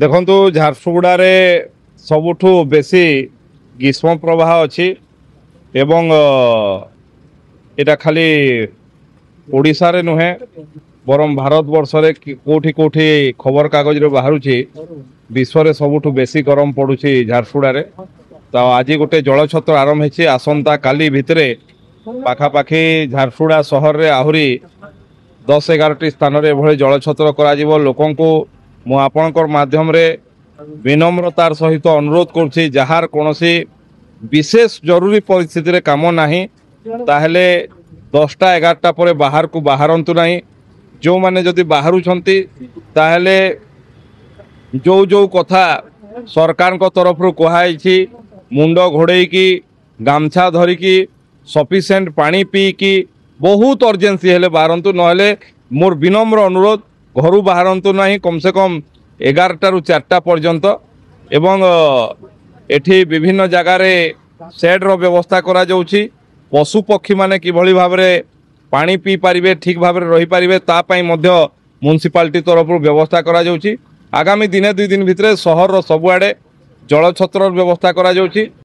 ଦେଖନ୍ତୁ ଝାରସୁଗୁଡ଼ାରେ ସବୁଠୁ ବେଶୀ ଗ୍ରୀଷ୍ମ ପ୍ରବାହ ଅଛି ଏବଂ এটা ଖାଲି ଓଡ଼ିଶାରେ ନୁହେଁ ବରଂ ଭାରତବର୍ଷରେ କୋଉଠି କୋଉଠି ଖବରକାଗଜରେ ବାହାରୁଛି ବିଶ୍ୱରେ ସବୁଠୁ ବେଶୀ ଗରମ ପଡ଼ୁଛି ଝାରସୁଗୁଡ଼ାରେ। ତ ଆଜି ଗୋଟେ ଜଳଛତ୍ର ଆରମ୍ଭ ହେଇଛି। ଆସନ୍ତା କାଲି ଭିତରେ ପାଖାପାଖି ଝାରସୁଗୁଡ଼ା ସହରରେ ଆହୁରି 10-11ଟି ସ୍ଥାନରେ ଏଭଳି ଜଳଛତ୍ର କରାଯିବ। ଲୋକଙ୍କୁ ମୁଁ ଆପଣଙ୍କର ମାଧ୍ୟମରେ ବିନମ୍ରତାର ସହିତ ଅନୁରୋଧ କରୁଛି, ଯାହାର କୌଣସି ବିଶେଷ ଜରୁରୀ ପରିସ୍ଥିତିରେ କାମ ନାହିଁ ତାହେଲେ 10ଟା-11ଟା ପରେ ବାହାରକୁ ବାହାରନ୍ତୁ ନାହିଁ। ଯେଉଁମାନେ ଯଦି ବାହାରୁଛନ୍ତି ତାହେଲେ ଯୋଉ କଥା ସରକାରଙ୍କ ତରଫରୁ କୁହାଯାଇଛି ମୁଣ୍ଡ ଘୋଡ଼େଇକି ଗାମଛା ଧରିକି ସଫିସିଏଣ୍ଟ ପାଣି ପିଇକି ବହୁତ ଅର୍ଜେନ୍ସି ହେଲେ ବାହାରନ୍ତୁ, ନହେଲେ ମୋର ବିନମ୍ର ଅନୁରୋଧ ଘରୁ ବାହାରନ୍ତୁ ନାହିଁ କମ ସେ କମ 11ଟାରୁ 4ଟା ପର୍ଯ୍ୟନ୍ତ। ଏବଂ ଏଠି ବିଭିନ୍ନ ଜାଗାରେ ସେଡ୍ର ବ୍ୟବସ୍ଥା କରାଯାଉଛି। ପଶୁ ପକ୍ଷୀ ମାନେ କିଭଳି ଭାବରେ ପାଣି ପିଇ ପାରିବେ, ଠିକ୍ ଭାବରେ ରହିପାରିବେ ତା ପାଇଁ ମଧ୍ୟ ମ୍ୟୁନିସିପାଲିଟି ତରଫରୁ ବ୍ୟବସ୍ଥା କରାଯାଉଛି। ଆଗାମୀ ଦିନେ 2 ଦିନ ଭିତରେ ସହରର ସବୁଆଡ଼େ ଜଳଛତ୍ରର ବ୍ୟବସ୍ଥା କରାଯାଉଛି।